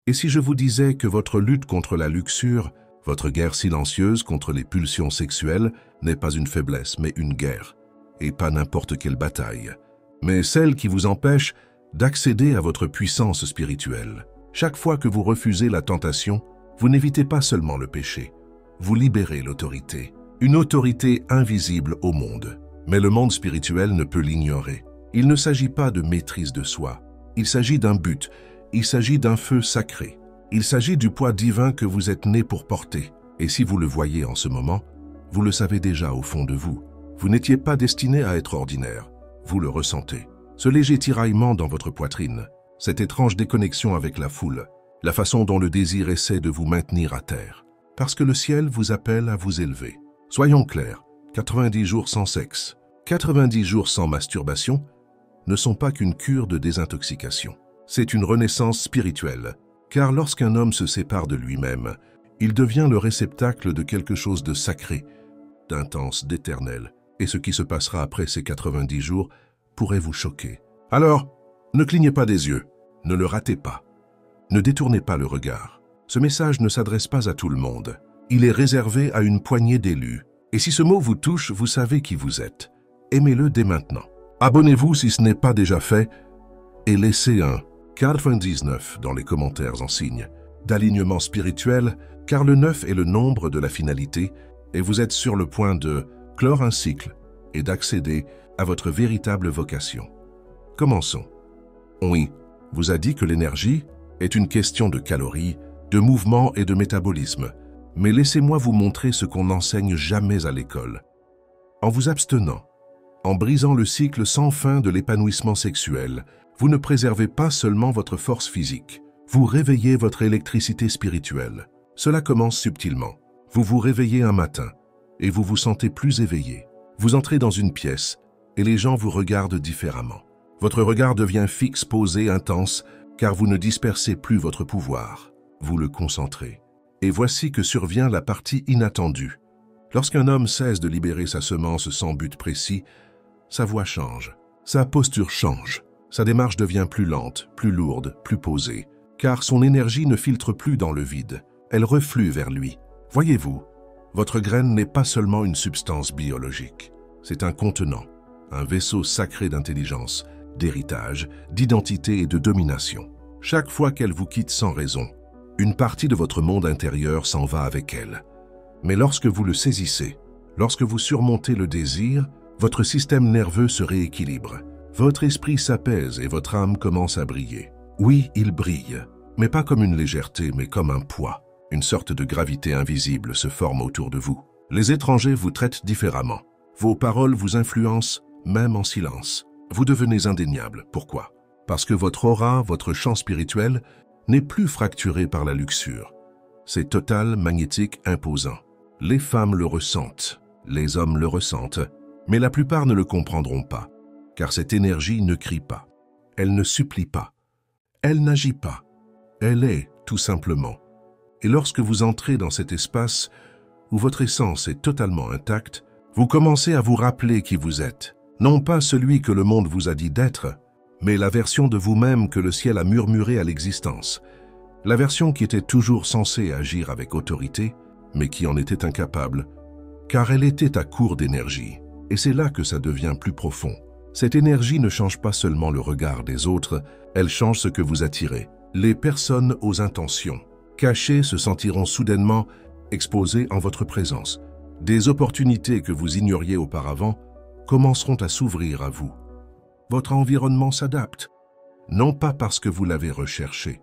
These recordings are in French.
Et si je vous disais que votre lutte contre la luxure, votre guerre silencieuse contre les pulsions sexuelles n'est pas une faiblesse, mais une guerre, et pas n'importe quelle bataille, mais celle qui vous empêche d'accéder à votre puissance spirituelle. Chaque fois que vous refusez la tentation, vous n'évitez pas seulement le péché, vous libérez l'autorité, une autorité invisible au monde. Mais le monde spirituel ne peut l'ignorer. Il ne s'agit pas de maîtrise de soi, il s'agit d'un but, il s'agit d'un feu sacré. Il s'agit du poids divin que vous êtes né pour porter. Et si vous le voyez en ce moment, vous le savez déjà au fond de vous. Vous n'étiez pas destiné à être ordinaire. Vous le ressentez. Ce léger tiraillement dans votre poitrine, cette étrange déconnexion avec la foule, la façon dont le désir essaie de vous maintenir à terre. Parce que le ciel vous appelle à vous élever. Soyons clairs, 90 jours sans sexe, 90 jours sans masturbation ne sont pas qu'une cure de désintoxication. C'est une renaissance spirituelle. Car lorsqu'un homme se sépare de lui-même, il devient le réceptacle de quelque chose de sacré, d'intense, d'éternel. Et ce qui se passera après ces 90 jours pourrait vous choquer. Alors, ne clignez pas des yeux, ne le ratez pas. Ne détournez pas le regard. Ce message ne s'adresse pas à tout le monde. Il est réservé à une poignée d'élus. Et si ce mot vous touche, vous savez qui vous êtes. Aimez-le dès maintenant. Abonnez-vous si ce n'est pas déjà fait et laissez un 99 dans les commentaires en signe d'alignement spirituel, car le 9 est le nombre de la finalité et vous êtes sur le point de clore un cycle et d'accéder à votre véritable vocation. Commençons. Oui, vous a dit que l'énergie est une question de calories, de mouvement et de métabolisme, mais laissez-moi vous montrer ce qu'on n'enseigne jamais à l'école. En vous abstenant, en brisant le cycle sans fin de l'épanouissement sexuel, vous ne préservez pas seulement votre force physique, vous réveillez votre électricité spirituelle. Cela commence subtilement. Vous vous réveillez un matin et vous vous sentez plus éveillé. Vous entrez dans une pièce et les gens vous regardent différemment. Votre regard devient fixe, posé, intense, car vous ne dispersez plus votre pouvoir. Vous le concentrez. Et voici que survient la partie inattendue. Lorsqu'un homme cesse de libérer sa semence sans but précis, sa voix change, sa posture change. Sa démarche devient plus lente, plus lourde, plus posée, car son énergie ne filtre plus dans le vide, elle reflue vers lui. Voyez-vous, votre graine n'est pas seulement une substance biologique, c'est un contenant, un vaisseau sacré d'intelligence, d'héritage, d'identité et de domination. Chaque fois qu'elle vous quitte sans raison, une partie de votre monde intérieur s'en va avec elle. Mais lorsque vous le saisissez, lorsque vous surmontez le désir, votre système nerveux se rééquilibre. Votre esprit s'apaise et votre âme commence à briller. Oui, il brille, mais pas comme une légèreté, mais comme un poids. Une sorte de gravité invisible se forme autour de vous. Les étrangers vous traitent différemment. Vos paroles vous influencent, même en silence. Vous devenez indéniable. Pourquoi? Parce que votre aura, votre champ spirituel, n'est plus fracturé par la luxure. C'est total, magnétique, imposant. Les femmes le ressentent, les hommes le ressentent, mais la plupart ne le comprendront pas. Car cette énergie ne crie pas, elle ne supplie pas, elle n'agit pas, elle est tout simplement. Et lorsque vous entrez dans cet espace où votre essence est totalement intacte, vous commencez à vous rappeler qui vous êtes, non pas celui que le monde vous a dit d'être, mais la version de vous-même que le ciel a murmuré à l'existence, la version qui était toujours censée agir avec autorité, mais qui en était incapable, car elle était à court d'énergie, et c'est là que ça devient plus profond. Cette énergie ne change pas seulement le regard des autres, elle change ce que vous attirez. Les personnes aux intentions cachées se sentiront soudainement exposées en votre présence. Des opportunités que vous ignoriez auparavant commenceront à s'ouvrir à vous. Votre environnement s'adapte, non pas parce que vous l'avez recherché,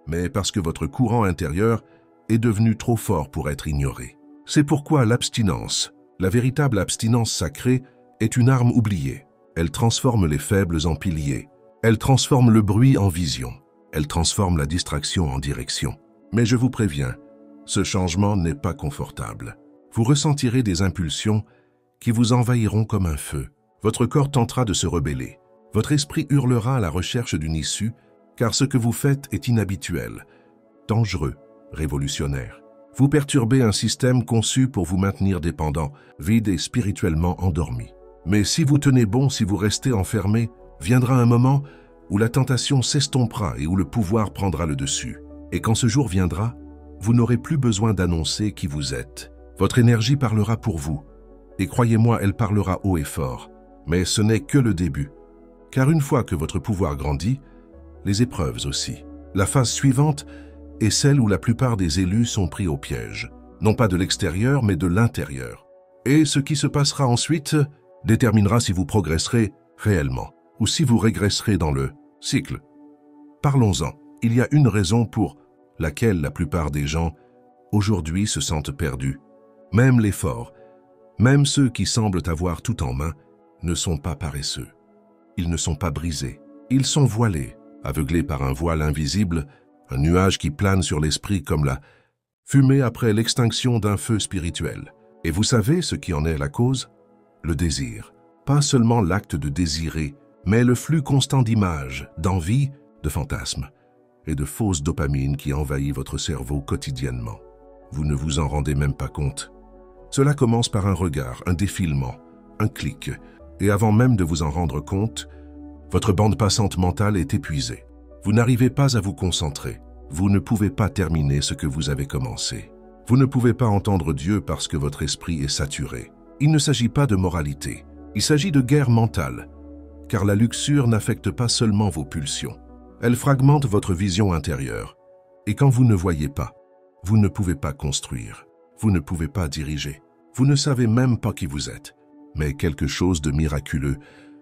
mais parce que votre courant intérieur est devenu trop fort pour être ignoré. C'est pourquoi l'abstinence, la véritable abstinence sacrée, est une arme oubliée. Elle transforme les faibles en piliers. Elle transforme le bruit en vision. Elle transforme la distraction en direction. Mais je vous préviens, ce changement n'est pas confortable. Vous ressentirez des impulsions qui vous envahiront comme un feu. Votre corps tentera de se rebeller. Votre esprit hurlera à la recherche d'une issue, car ce que vous faites est inhabituel, dangereux, révolutionnaire. Vous perturbez un système conçu pour vous maintenir dépendant, vide et spirituellement endormi. Mais si vous tenez bon, si vous restez enfermé, viendra un moment où la tentation s'estompera et où le pouvoir prendra le dessus. Et quand ce jour viendra, vous n'aurez plus besoin d'annoncer qui vous êtes. Votre énergie parlera pour vous. Et croyez-moi, elle parlera haut et fort. Mais ce n'est que le début. Car une fois que votre pouvoir grandit, les épreuves aussi. La phase suivante est celle où la plupart des élus sont pris au piège. Non pas de l'extérieur, mais de l'intérieur. Et ce qui se passera ensuite déterminera si vous progresserez réellement ou si vous régresserez dans le cycle. Parlons-en. Il y a une raison pour laquelle la plupart des gens aujourd'hui se sentent perdus. Même les forts, même ceux qui semblent avoir tout en main, ne sont pas paresseux. Ils ne sont pas brisés. Ils sont voilés, aveuglés par un voile invisible, un nuage qui plane sur l'esprit comme la fumée après l'extinction d'un feu spirituel. Et vous savez ce qui en est la cause? Le désir. Pas seulement l'acte de désirer, mais le flux constant d'images, d'envies, de fantasmes et de fausses dopamines qui envahit votre cerveau quotidiennement. Vous ne vous en rendez même pas compte. Cela commence par un regard, un défilement, un clic, et avant même de vous en rendre compte, votre bande passante mentale est épuisée. Vous n'arrivez pas à vous concentrer. Vous ne pouvez pas terminer ce que vous avez commencé. Vous ne pouvez pas entendre Dieu parce que votre esprit est saturé. Il ne s'agit pas de moralité. Il s'agit de guerre mentale. Car la luxure n'affecte pas seulement vos pulsions. Elle fragmente votre vision intérieure. Et quand vous ne voyez pas, vous ne pouvez pas construire. Vous ne pouvez pas diriger. Vous ne savez même pas qui vous êtes. Mais quelque chose de miraculeux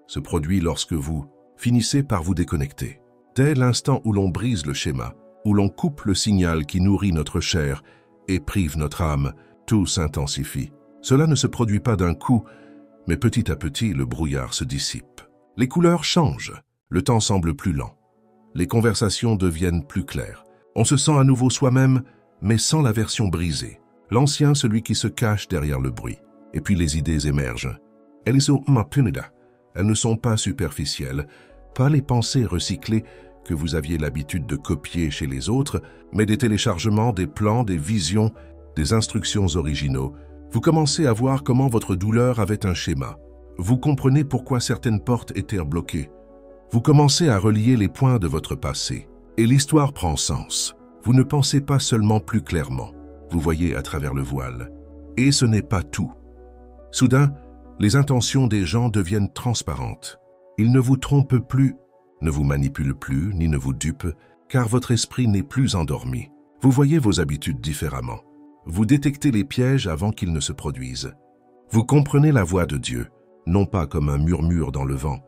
se produit lorsque vous finissez par vous déconnecter. Dès l'instant où l'on brise le schéma, où l'on coupe le signal qui nourrit notre chair et prive notre âme, tout s'intensifie. Cela ne se produit pas d'un coup, mais petit à petit, le brouillard se dissipe. Les couleurs changent, le temps semble plus lent. Les conversations deviennent plus claires. On se sent à nouveau soi-même, mais sans la version brisée. L'ancien, celui qui se cache derrière le bruit. Et puis les idées émergent. Elles ne sont pas superficielles, pas les pensées recyclées que vous aviez l'habitude de copier chez les autres, mais des téléchargements, des plans, des visions, des instructions originaux. Vous commencez à voir comment votre douleur avait un schéma. Vous comprenez pourquoi certaines portes étaient bloquées. Vous commencez à relier les points de votre passé. Et l'histoire prend sens. Vous ne pensez pas seulement plus clairement. Vous voyez à travers le voile. Et ce n'est pas tout. Soudain, les intentions des gens deviennent transparentes. Ils ne vous trompent plus, ne vous manipulent plus, ni ne vous dupent, car votre esprit n'est plus endormi. Vous voyez vos habitudes différemment. Vous détectez les pièges avant qu'ils ne se produisent. Vous comprenez la voix de Dieu, non pas comme un murmure dans le vent,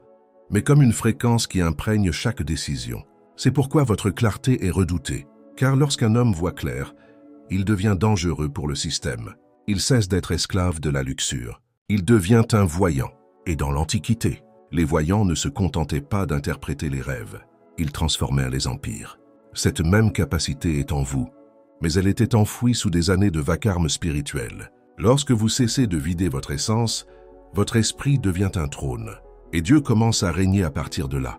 mais comme une fréquence qui imprègne chaque décision. C'est pourquoi votre clarté est redoutée, car lorsqu'un homme voit clair, il devient dangereux pour le système. Il cesse d'être esclave de la luxure. Il devient un voyant. Et dans l'Antiquité, les voyants ne se contentaient pas d'interpréter les rêves. Ils transformèrent les empires. Cette même capacité est en vous, mais elle était enfouie sous des années de vacarme spirituel. Lorsque vous cessez de vider votre essence, votre esprit devient un trône, et Dieu commence à régner à partir de là.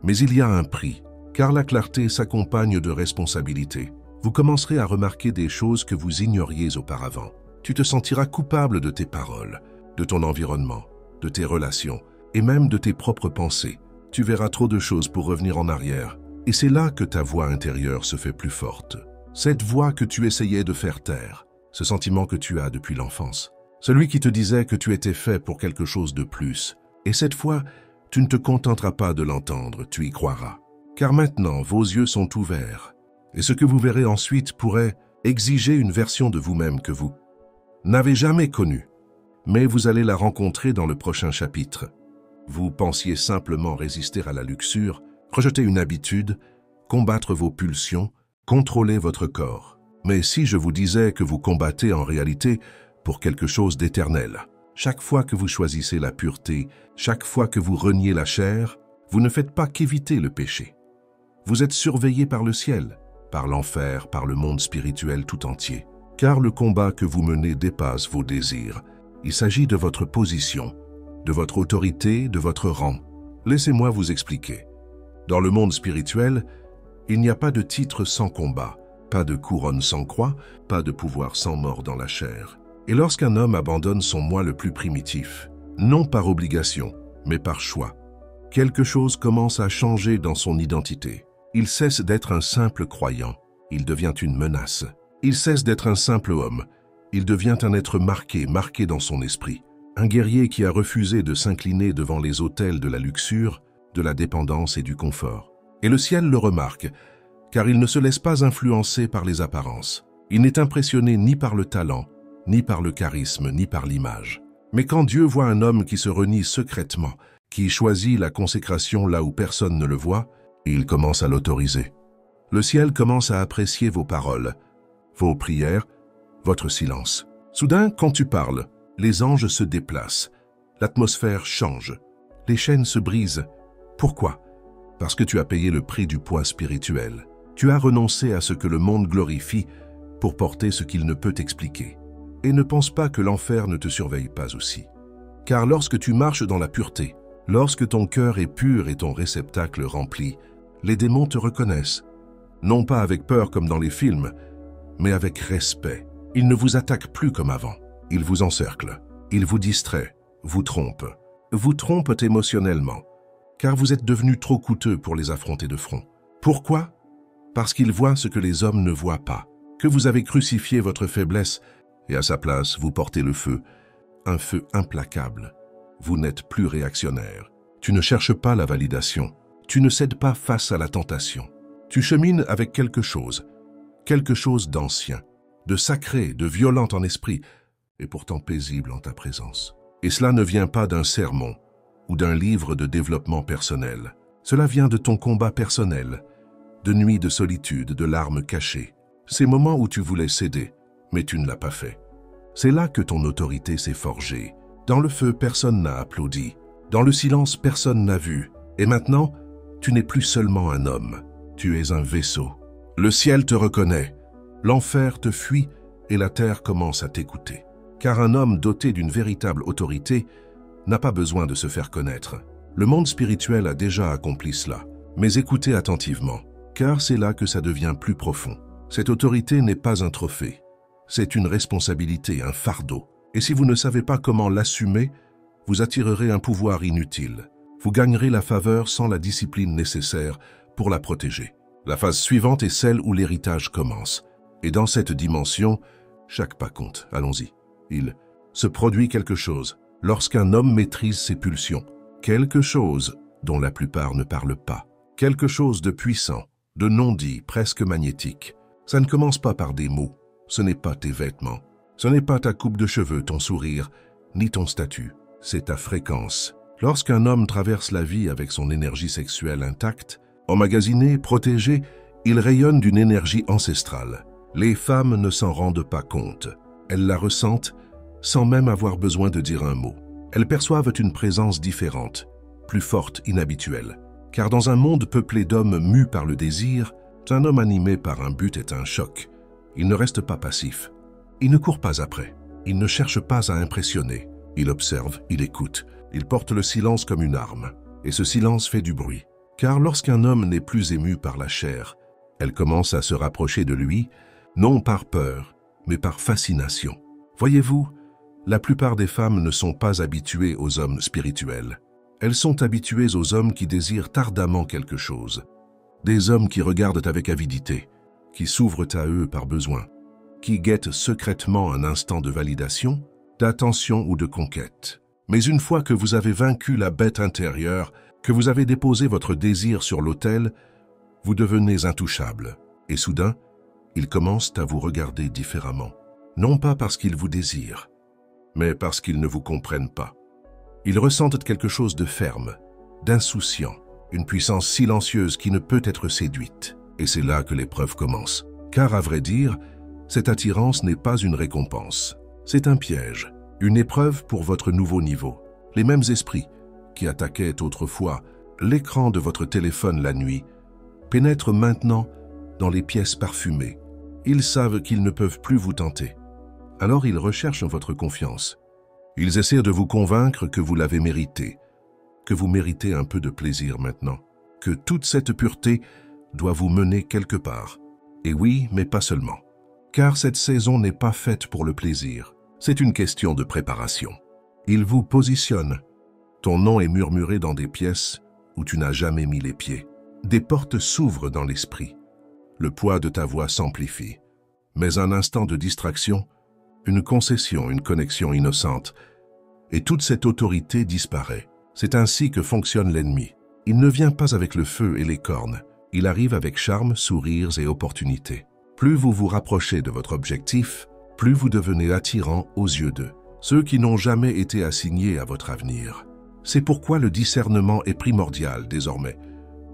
Mais il y a un prix, car la clarté s'accompagne de responsabilités. Vous commencerez à remarquer des choses que vous ignoriez auparavant. Tu te sentiras coupable de tes paroles, de ton environnement, de tes relations, et même de tes propres pensées. Tu verras trop de choses pour revenir en arrière. Et c'est là que ta voix intérieure se fait plus forte. Cette voix que tu essayais de faire taire, ce sentiment que tu as depuis l'enfance. Celui qui te disait que tu étais fait pour quelque chose de plus. Et cette fois, tu ne te contenteras pas de l'entendre, tu y croiras. Car maintenant, vos yeux sont ouverts. Et ce que vous verrez ensuite pourrait exiger une version de vous-même que vous n'avez jamais connue. Mais vous allez la rencontrer dans le prochain chapitre. Vous pensiez simplement résister à la luxure, rejeter une habitude, combattre vos pulsions, contrôler votre corps. Mais si je vous disais que vous combattez en réalité pour quelque chose d'éternel, chaque fois que vous choisissez la pureté, chaque fois que vous reniez la chair, vous ne faites pas qu'éviter le péché. Vous êtes surveillé par le ciel, par l'enfer, par le monde spirituel tout entier. Car le combat que vous menez dépasse vos désirs. Il s'agit de votre position, de votre autorité, de votre rang. Laissez-moi vous expliquer. Dans le monde spirituel, il n'y a pas de titre sans combat, pas de couronne sans croix, pas de pouvoir sans mort dans la chair. Et lorsqu'un homme abandonne son moi le plus primitif, non par obligation, mais par choix, quelque chose commence à changer dans son identité. Il cesse d'être un simple croyant. il devient une menace. Il cesse d'être un simple homme. Il devient un être marqué dans son esprit. Un guerrier qui a refusé de s'incliner devant les autels de la luxure, de la dépendance et du confort. Et le ciel le remarque, car il ne se laisse pas influencer par les apparences. Il n'est impressionné ni par le talent, ni par le charisme, ni par l'image. Mais quand Dieu voit un homme qui se renie secrètement, qui choisit la consécration là où personne ne le voit, il commence à l'autoriser. Le ciel commence à apprécier vos paroles, vos prières, votre silence. Soudain, quand tu parles, les anges se déplacent, l'atmosphère change, les chaînes se brisent. Pourquoi? Parce que tu as payé le prix du poids spirituel. Tu as renoncé à ce que le monde glorifie pour porter ce qu'il ne peut expliquer. Et ne pense pas que l'enfer ne te surveille pas aussi. Car lorsque tu marches dans la pureté, lorsque ton cœur est pur et ton réceptacle rempli, les démons te reconnaissent. Non pas avec peur comme dans les films, mais avec respect. Ils ne vous attaquent plus comme avant. Ils vous encerclent. Ils vous distraient, vous trompent. Vous trompent émotionnellement, car vous êtes devenu trop coûteux pour les affronter de front. Pourquoi? Parce qu'ils voient ce que les hommes ne voient pas, que vous avez crucifié votre faiblesse et à sa place, vous portez le feu, un feu implacable. Vous n'êtes plus réactionnaire. Tu ne cherches pas la validation. Tu ne cèdes pas face à la tentation. Tu chemines avec quelque chose d'ancien, de sacré, de violent en esprit, et pourtant paisible en ta présence. Et cela ne vient pas d'un sermon ou d'un livre de développement personnel. Cela vient de ton combat personnel, de nuits de solitude, de larmes cachées. Ces moments où tu voulais céder, mais tu ne l'as pas fait. C'est là que ton autorité s'est forgée. Dans le feu, personne n'a applaudi. Dans le silence, personne n'a vu. Et maintenant, tu n'es plus seulement un homme. Tu es un vaisseau. Le ciel te reconnaît. L'enfer te fuit et la terre commence à t'écouter. Car un homme doté d'une véritable autorité n'a pas besoin de se faire connaître. Le monde spirituel a déjà accompli cela. Mais écoutez attentivement, car c'est là que ça devient plus profond. Cette autorité n'est pas un trophée. C'est une responsabilité, un fardeau. Et si vous ne savez pas comment l'assumer, vous attirerez un pouvoir inutile. Vous gagnerez la faveur sans la discipline nécessaire pour la protéger. La phase suivante est celle où l'héritage commence. Et dans cette dimension, chaque pas compte. Allons-y. Il se produit quelque chose lorsqu'un homme maîtrise ses pulsions. Quelque chose dont la plupart ne parlent pas. Quelque chose de puissant, de non-dit, presque magnétique. Ça ne commence pas par des mots. Ce n'est pas tes vêtements. Ce n'est pas ta coupe de cheveux, ton sourire, ni ton statut. C'est ta fréquence. Lorsqu'un homme traverse la vie avec son énergie sexuelle intacte, emmagasinée, protégée, il rayonne d'une énergie ancestrale. Les femmes ne s'en rendent pas compte. Elles la ressentent sans même avoir besoin de dire un mot. Elles perçoivent une présence différente, plus forte, inhabituelle. Car dans un monde peuplé d'hommes mus par le désir, un homme animé par un but est un choc. Il ne reste pas passif. Il ne court pas après. Il ne cherche pas à impressionner. Il observe, il écoute. Il porte le silence comme une arme. Et ce silence fait du bruit. Car lorsqu'un homme n'est plus ému par la chair, elle commence à se rapprocher de lui, non par peur, mais par fascination. Voyez-vous, la plupart des femmes ne sont pas habituées aux hommes spirituels. Elles sont habituées aux hommes qui désirent ardemment quelque chose. Des hommes qui regardent avec avidité, qui s'ouvrent à eux par besoin, qui guettent secrètement un instant de validation, d'attention ou de conquête. Mais une fois que vous avez vaincu la bête intérieure, que vous avez déposé votre désir sur l'autel, vous devenez intouchable. Et soudain, ils commencent à vous regarder différemment. Non pas parce qu'ils vous désirent, mais parce qu'ils ne vous comprennent pas. Ils ressentent quelque chose de ferme, d'insouciant, une puissance silencieuse qui ne peut être séduite. Et c'est là que l'épreuve commence. Car à vrai dire, cette attirance n'est pas une récompense. C'est un piège, une épreuve pour votre nouveau niveau. Les mêmes esprits qui attaquaient autrefois l'écran de votre téléphone la nuit pénètrent maintenant dans les pièces parfumées. Ils savent qu'ils ne peuvent plus vous tenter. Alors ils recherchent votre confiance. Ils essaient de vous convaincre que vous l'avez mérité, que vous méritez un peu de plaisir maintenant, que toute cette pureté doit vous mener quelque part. Et oui, mais pas seulement. Car cette saison n'est pas faite pour le plaisir. C'est une question de préparation. Ils vous positionnent. Ton nom est murmuré dans des pièces où tu n'as jamais mis les pieds. Des portes s'ouvrent dans l'esprit. le poids de ta voix s'amplifie. Mais un instant de distraction, une concession, une connexion innocente, et toute cette autorité disparaît. C'est ainsi que fonctionne l'ennemi. Il ne vient pas avec le feu et les cornes, il arrive avec charme, sourires et opportunités. Plus vous vous rapprochez de votre objectif, plus vous devenez attirant aux yeux d'eux, ceux qui n'ont jamais été assignés à votre avenir. C'est pourquoi le discernement est primordial désormais,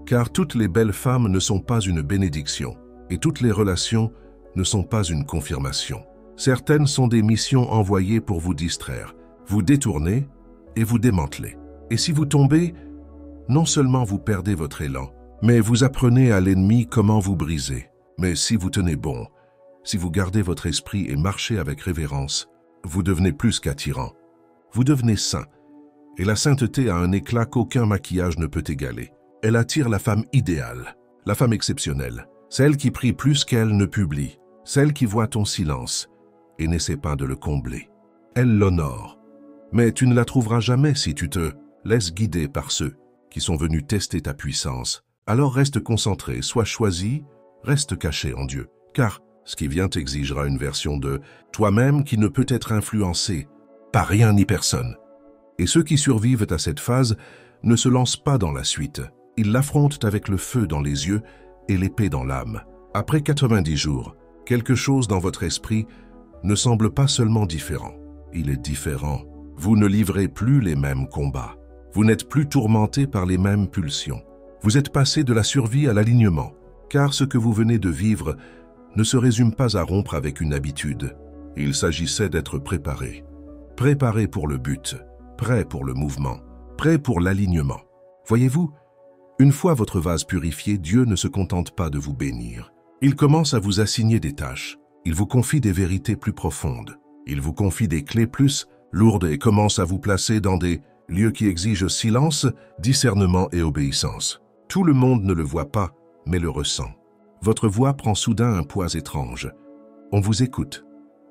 car toutes les belles femmes ne sont pas une bénédiction, et toutes les relations ne sont pas une confirmation. Certaines sont des missions envoyées pour vous distraire, vous détourner et vous démanteler. Et si vous tombez, non seulement vous perdez votre élan, mais vous apprenez à l'ennemi comment vous briser. Mais si vous tenez bon, si vous gardez votre esprit et marchez avec révérence, vous devenez plus qu'attirant. Vous devenez saint. Et la sainteté a un éclat qu'aucun maquillage ne peut égaler. Elle attire la femme idéale, la femme exceptionnelle, celle qui prie plus qu'elle ne publie, celle qui voit ton silence et n'essaie pas de le combler. Elle l'honore. Mais tu ne la trouveras jamais si tu te laisses guider par ceux qui sont venus tester ta puissance. Alors reste concentré, sois choisi, reste caché en Dieu. Car ce qui vient exigera une version de toi-même qui ne peut être influencée par rien ni personne. Et ceux qui survivent à cette phase ne se lancent pas dans la suite. Ils l'affrontent avec le feu dans les yeux et l'épée dans l'âme. Après 90 jours, quelque chose dans votre esprit ne semble pas seulement différent. Il est différent. Vous ne livrez plus les mêmes combats. Vous n'êtes plus tourmenté par les mêmes pulsions. Vous êtes passé de la survie à l'alignement, car ce que vous venez de vivre ne se résume pas à rompre avec une habitude. Il s'agissait d'être préparé. Préparé pour le but, prêt pour le mouvement, prêt pour l'alignement. Voyez-vous, une fois votre vase purifié, Dieu ne se contente pas de vous bénir. Il commence à vous assigner des tâches. Il vous confie des vérités plus profondes. Il vous confie des clés plus lourdes et commence à vous placer dans des lieux qui exigent silence, discernement et obéissance. Tout le monde ne le voit pas, mais le ressent. Votre voix prend soudain un poids étrange. On vous écoute,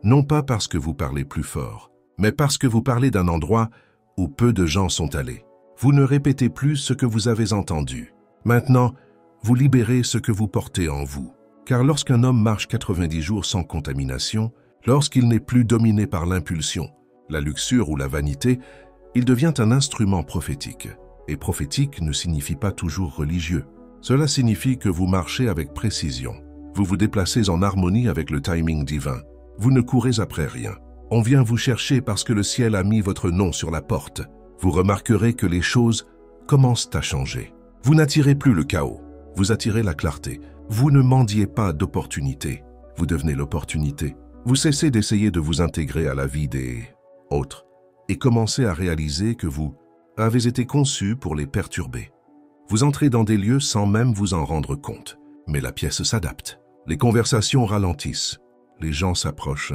non pas parce que vous parlez plus fort, mais parce que vous parlez d'un endroit où peu de gens sont allés. Vous ne répétez plus ce que vous avez entendu. Maintenant, vous libérez ce que vous portez en vous. Car lorsqu'un homme marche 90 jours sans contamination, lorsqu'il n'est plus dominé par l'impulsion, la luxure ou la vanité, il devient un instrument prophétique. Et prophétique ne signifie pas toujours religieux. Cela signifie que vous marchez avec précision. Vous vous déplacez en harmonie avec le timing divin. Vous ne courez après rien. On vient vous chercher parce que le ciel a mis votre nom sur la porte. Vous remarquerez que les choses commencent à changer. Vous n'attirez plus le chaos. Vous attirez la clarté. Vous ne mendiez pas d'opportunité. Vous devenez l'opportunité. Vous cessez d'essayer de vous intégrer à la vie des autres et commencez à réaliser que vous avez été conçu pour les perturber. Vous entrez dans des lieux sans même vous en rendre compte. Mais la pièce s'adapte. Les conversations ralentissent. Les gens s'approchent.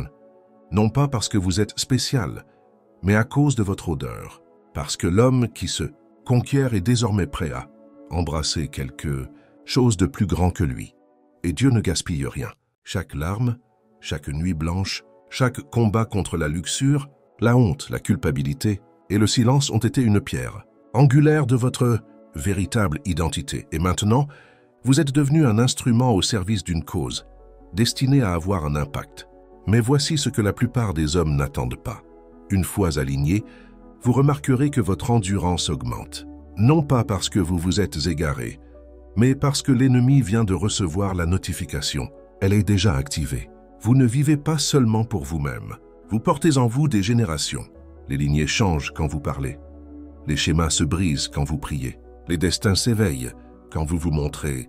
Non pas parce que vous êtes spécial, mais à cause de votre odeur. Parce que l'homme qui se conquiert est désormais prêt à embrasser quelque chose de plus grand que lui. Et Dieu ne gaspille rien. Chaque larme, chaque nuit blanche, chaque combat contre la luxure, la honte, la culpabilité et le silence ont été une pierre angulaire de votre véritable identité. Et maintenant, vous êtes devenu un instrument au service d'une cause, destiné à avoir un impact. Mais voici ce que la plupart des hommes n'attendent pas. Une fois aligné, vous remarquerez que votre endurance augmente. Non pas parce que vous vous êtes égaré, mais parce que l'ennemi vient de recevoir la notification. Elle est déjà activée. Vous ne vivez pas seulement pour vous-même. Vous portez en vous des générations. Les lignées changent quand vous parlez. Les schémas se brisent quand vous priez. Les destins s'éveillent quand vous vous montrez